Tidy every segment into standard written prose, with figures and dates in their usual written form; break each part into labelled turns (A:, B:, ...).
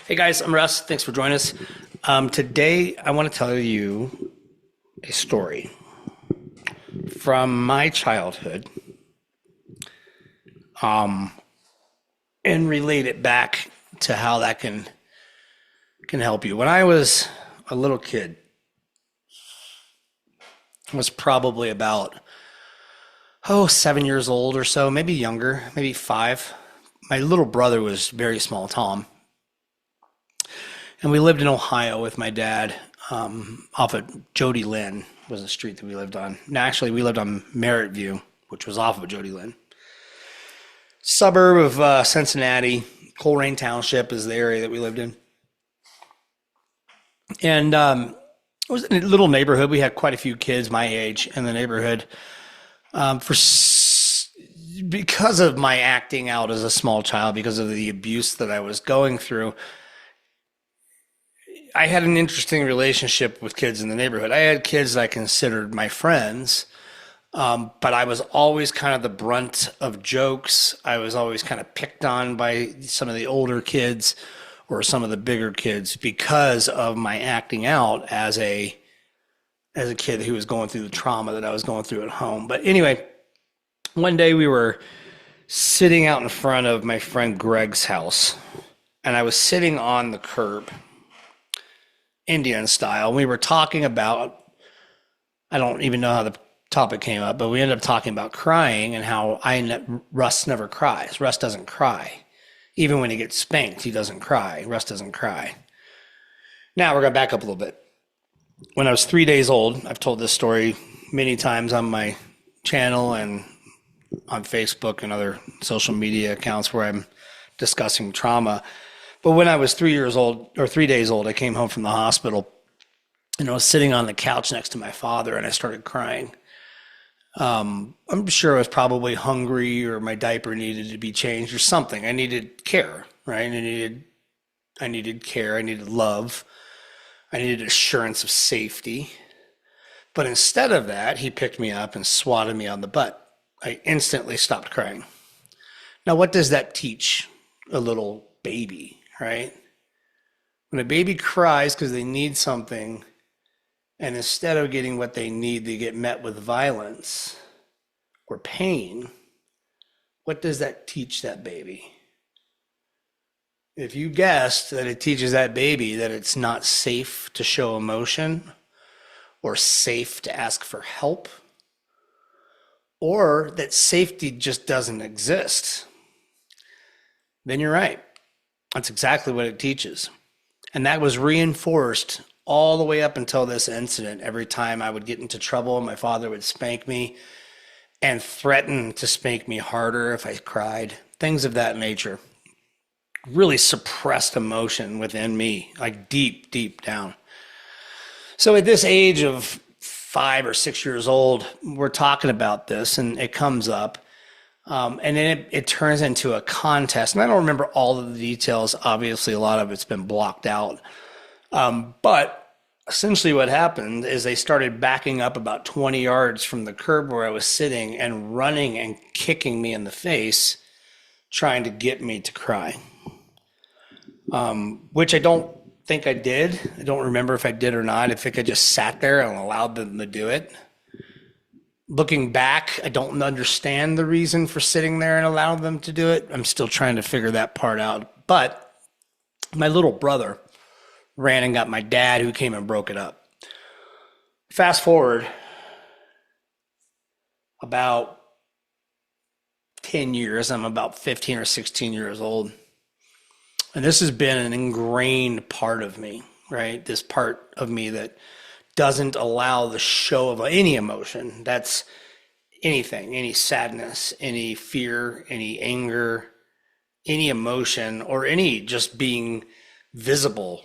A: Hey guys, I'm Russ. Thanks for joining us. Today, I want to tell you a story from my childhood, and relate it back to how that can help you. When I was a little kid, I was probably about 7 years old or so, maybe younger, maybe 5. My little brother was very small, Tom, and we lived in Ohio with my dad, off of Jody Lynn was the street that we lived on. No, actually, we lived on Merritt View, which was off of Jody Lynn. Suburb of Cincinnati, Coleraine Township is the area that we lived in. And it was a little neighborhood. We had quite a few kids my age in the neighborhood. Because of my acting out as a small child, because of the abuse that I was going through, I had an interesting relationship with kids in the neighborhood. I had kids that I considered my friends, but I was always kind of the brunt of jokes. I was always kind of picked on by some of the older kids or some of the bigger kids because of my acting out as a kid who was going through the trauma that I was going through at home. But anyway, one day we were sitting out in front of my friend Greg's house, and I was sitting on the curb, Indian style. We were talking about, I don't even know how the topic came up, but we ended up talking about crying and how Russ never cries. Russ doesn't cry. Even when he gets spanked, he doesn't cry. Russ doesn't cry. Now we're going to back up a little bit. When I was 3 days old, I've told this story many times on my channel and on Facebook and other social media accounts where I'm discussing trauma. But when I was 3 days old, I came home from the hospital and I was sitting on the couch next to my father and I started crying. I'm sure I was probably hungry or my diaper needed to be changed or something. I needed care, right? I needed care. I needed love. I needed assurance of safety. But instead of that, he picked me up and swatted me on the butt. I instantly stopped crying. Now, what does that teach a little baby, right? When a baby cries because they need something, and instead of getting what they need, they get met with violence or pain, what does that teach that baby? If you guessed that it teaches that baby that it's not safe to show emotion or safe to ask for help, or that safety just doesn't exist, then you're right. That's exactly what it teaches. And that was reinforced all the way up until this incident. Every time I would get into trouble, my father would spank me and threaten to spank me harder if I cried, things of that nature. Really suppressed emotion within me, like deep, deep down. So at this age of 5 or 6 years old, we're talking about this and it comes up. And then it turns into a contest. And I don't remember all of the details. Obviously, a lot of it's been blocked out. But essentially what happened is they started backing up about 20 yards from the curb where I was sitting and running and kicking me in the face, trying to get me to cry, which I don't think I did. I don't remember if I did or not. I think I just sat there and allowed them to do it. Looking back, I don't understand the reason for sitting there and allowing them to do it. I'm still trying to figure that part out. But my little brother ran and got my dad, who came and broke it up. Fast forward about 10 years. I'm about 15 or 16 years old. And this has been an ingrained part of me, right? This part of me that doesn't allow the show of any emotion. That's anything, any sadness, any fear, any anger, any emotion, or any just being visible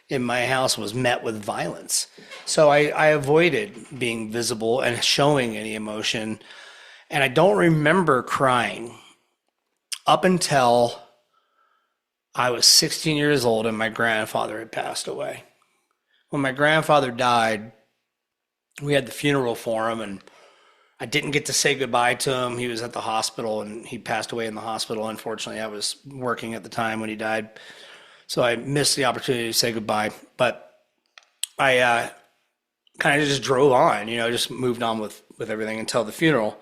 A: in my house was met with violence. So I avoided being visible and showing any emotion. And I don't remember crying up until I was 16 years old and my grandfather had passed away. When my grandfather died, we had the funeral for him, and I didn't get to say goodbye to him. He was at the hospital, and he passed away in the hospital. Unfortunately, I was working at the time when he died. So I missed the opportunity to say goodbye, but I kind of just drove on, just moved on with everything until the funeral.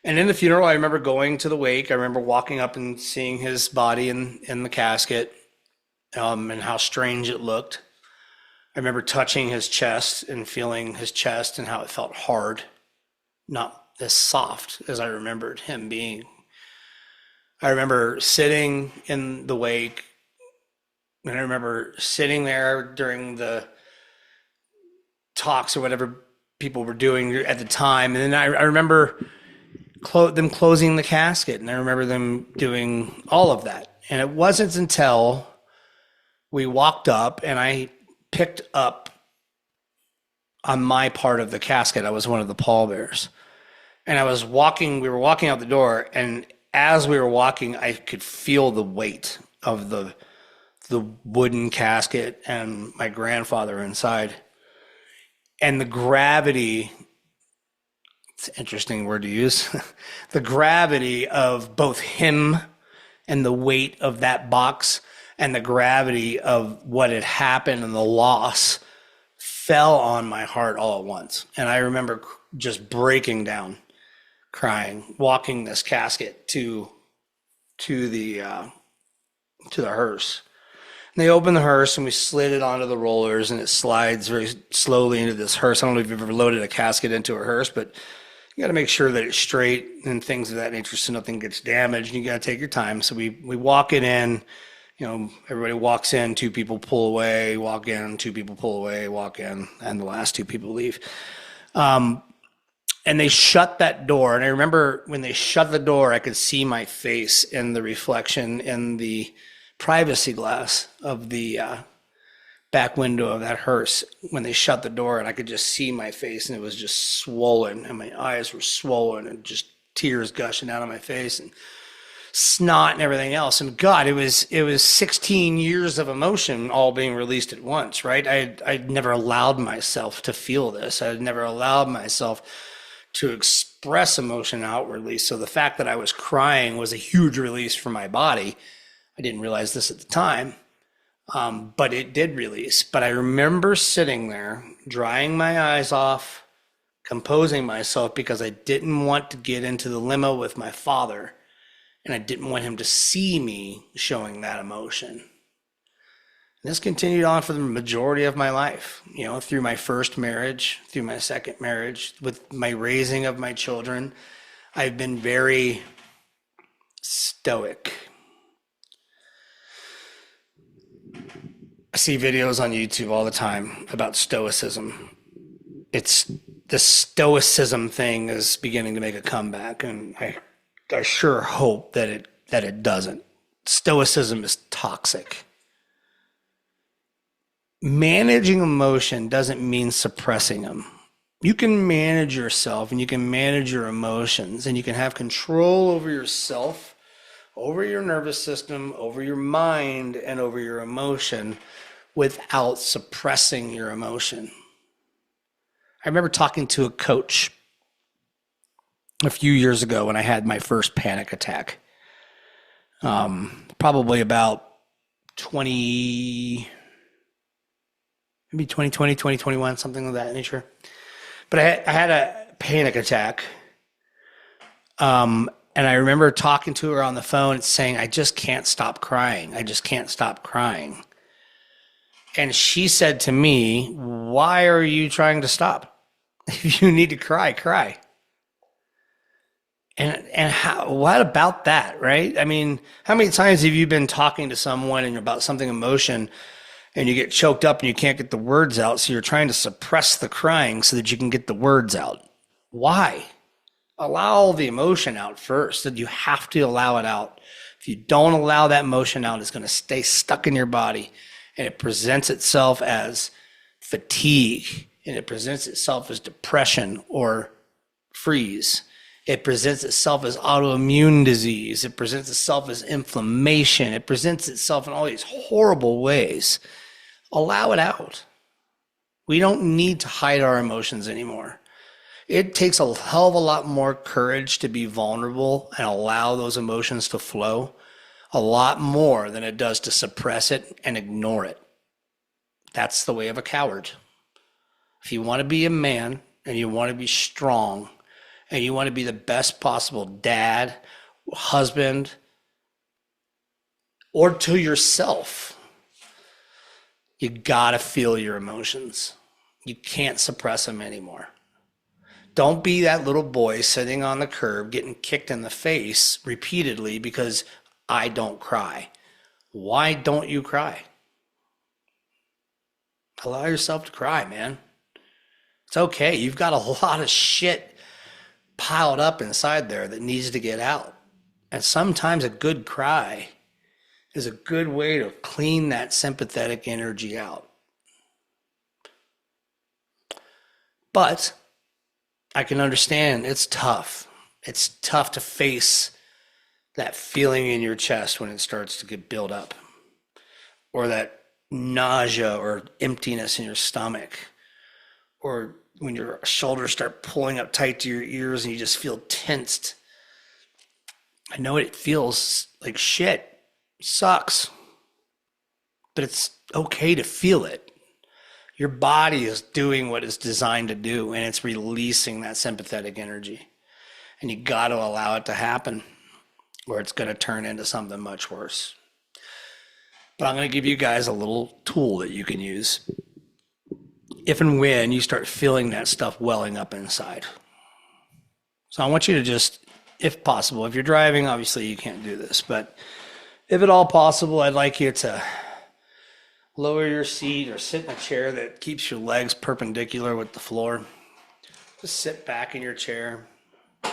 A: And in the funeral, I remember going to the wake. I remember walking up and seeing his body in the casket, and how strange it looked. I remember touching his chest and feeling his chest and how it felt hard, not as soft as I remembered him being. I remember sitting in the wake, and I remember sitting there during the talks or whatever people were doing at the time. And then I remember them closing the casket, and I remember them doing all of that. And it wasn't until we walked up and I picked up on my part of the casket. I was one of the pallbearers. And we were walking out the door, and as we were walking, I could feel the weight of the wooden casket and my grandfather inside. And the gravity, it's an interesting word to use, the gravity of both him and the weight of that box and the gravity of what had happened and the loss fell on my heart all at once. And I remember just breaking down, crying, walking this casket to the hearse. And they opened the hearse and we slid it onto the rollers, and it slides very slowly into this hearse. I don't know if you've ever loaded a casket into a hearse, but you got to make sure that it's straight and things of that nature so nothing gets damaged. You got to take your time. So we walk it in. Everybody walks in, two people pull away, walk in, two people pull away, walk in, and the last two people leave. And they shut that door. And I remember when they shut the door, I could see my face in the reflection in the privacy glass of the back window of that hearse when they shut the door, and I could just see my face, and it was just swollen, and my eyes were swollen, and just tears gushing out of my face, and snot and everything else. And God, it was 16 years of emotion all being released at once, right? I'd never allowed myself to feel this. I'd never allowed myself to express emotion outwardly. So the fact that I was crying was a huge release for my body. I didn't realize this at the time, but it did release. But I remember sitting there, drying my eyes off, composing myself, because I didn't want to get into the limo with my father. And I didn't want him to see me showing that emotion. And this continued on for the majority of my life, through my first marriage, through my second marriage, with my raising of my children. I've been very stoic. I see videos on YouTube all the time about stoicism. The stoicism thing is beginning to make a comeback, and I sure hope that it doesn't. Stoicism is toxic. Managing emotion doesn't mean suppressing them. You can manage yourself and you can manage your emotions, and you can have control over yourself, over your nervous system, over your mind, and over your emotion without suppressing your emotion. I remember talking to a coach a few years ago when I had my first panic attack. Probably about 2020, 2021, something of that nature. But I had a panic attack. And I remember talking to her on the phone and saying, I just can't stop crying. I just can't stop crying. And she said to me, why are you trying to stop? If you need to cry, cry. And what about that, right? I mean, how many times have you been talking to someone and about something emotion and you get choked up and you can't get the words out, so you're trying to suppress the crying so that you can get the words out? Why? Allow the emotion out first. That you have to allow it out. If you don't allow that emotion out, it's going to stay stuck in your body, and it presents itself as fatigue, and it presents itself as depression or freeze. It presents itself as autoimmune disease. It presents itself as inflammation. It presents itself in all these horrible ways. Allow it out. We don't need to hide our emotions anymore. It takes a hell of a lot more courage to be vulnerable and allow those emotions to flow. a lot more than it does to suppress it and ignore it. That's the way of a coward. If you want to be a man and you want to be strong and you want to be the best possible dad, husband, or to yourself, you gotta feel your emotions. You can't suppress them anymore. Don't be that little boy sitting on the curb getting kicked in the face repeatedly because I don't cry. Why don't you cry? Allow yourself to cry, man. It's okay. You've got a lot of shit piled up inside there that needs to get out. And sometimes a good cry is a good way to clean that sympathetic energy out. But I can understand it's tough. It's tough to face that feeling in your chest when it starts to get built up, or that nausea or emptiness in your stomach, or when your shoulders start pulling up tight to your ears and you just feel tensed. I know it feels like shit. It sucks. But it's okay to feel it. Your body is doing what it's designed to do, and it's releasing that sympathetic energy. And you got to allow it to happen, or it's going to turn into something much worse. But I'm going to give you guys a little tool that you can use if and when you start feeling that stuff welling up inside. So I want you to just, if possible, if you're driving, obviously you can't do this, but if at all possible, I'd like you to lower your seat or sit in a chair that keeps your legs perpendicular with the floor. Just sit back in your chair. You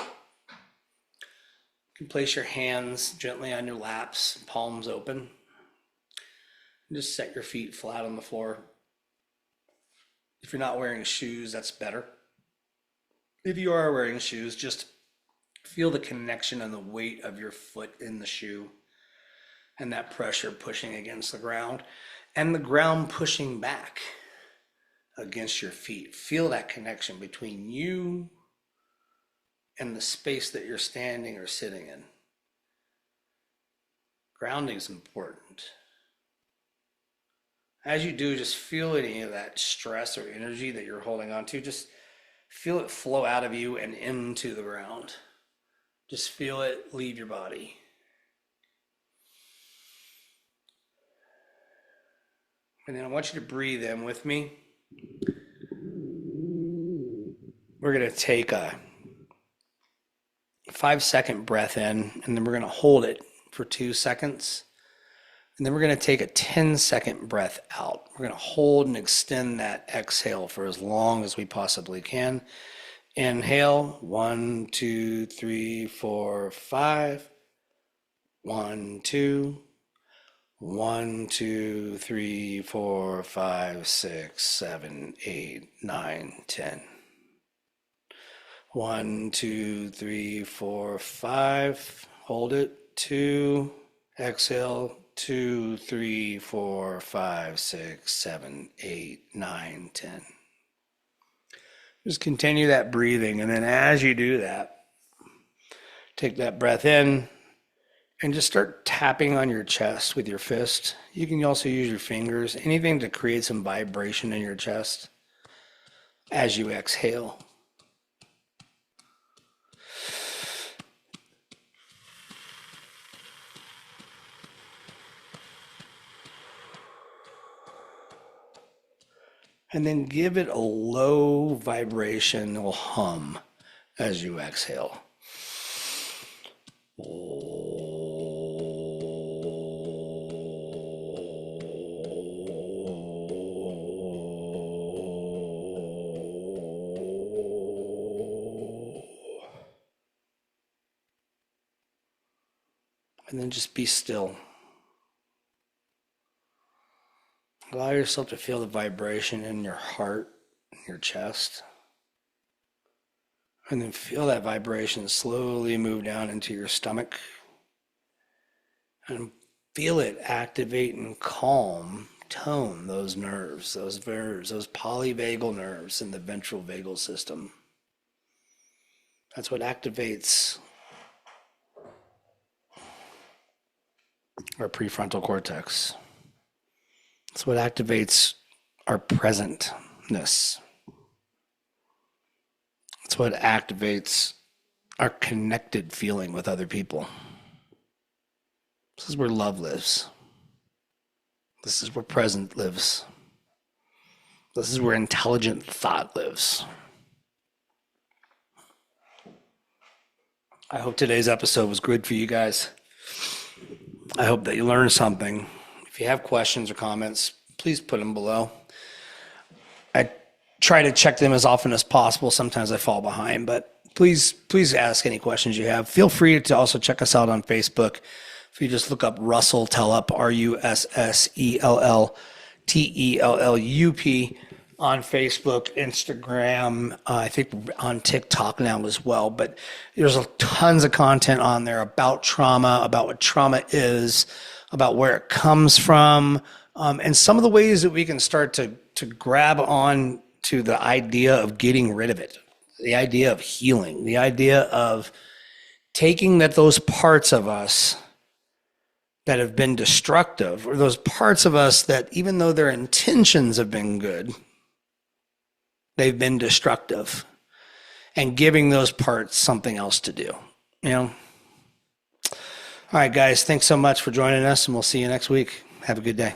A: can place your hands gently on your laps, palms open. And just set your feet flat on the floor. If you're not wearing shoes, that's better. If you are wearing shoes, just feel the connection and the weight of your foot in the shoe and that pressure pushing against the ground and the ground pushing back against your feet. Feel that connection between you and the space that you're standing or sitting in. Grounding is important. As you do, just feel any of that stress or energy that you're holding on to. Just feel it flow out of you and into the ground. Just feel it leave your body. And then I want you to breathe in with me. We're going to take a 5-second breath in, and then we're going to hold it for 2 seconds. And then we're going to take a 10-second breath out. We're going to hold and extend that exhale for as long as we possibly can. Inhale, 1, 2, 3, 4, 5. 1, 2. 1, 2, 3, 4, 5, 6, 7, 8, 9, 10. 1, 2, 3, 4, 5. Hold it. 2. Exhale. 2, 3, 4, 5, 6, 7, 8, 9, 10. Just continue that breathing. And then as you do that, take that breath in and just start tapping on your chest with your fist. You can also use your fingers, anything to create some vibration in your chest as you exhale. And then give it a low vibrational hum as you exhale. And then just be still. Allow yourself to feel the vibration in your heart, in your chest. And then feel that vibration slowly move down into your stomach. And feel it activate and calm, tone those nerves, those polyvagal nerves in the ventral vagal system. That's what activates our prefrontal cortex. It's what activates our presentness. It's what activates our connected feeling with other people. This is where love lives. This is where present lives. This is where intelligent thought lives. I hope today's episode was good for you guys. I hope that you learned something. If you have questions or comments, please put them below. I try to check them as often as possible. Sometimes I fall behind, but please ask any questions you have. Feel free to also check us out on Facebook. If you just look up Russell Tellup, RussellTellup on Facebook, Instagram, I think on TikTok now as well. But there's tons of content on there about trauma, about what trauma is, about where it comes from, and some of the ways that we can start to grab on to the idea of getting rid of it, the idea of healing, the idea of taking those parts of us that have been destructive, or those parts of us that even though their intentions have been good, they've been destructive, and giving those parts something else to do, you know? All right, guys, thanks so much for joining us, and we'll see you next week. Have a good day.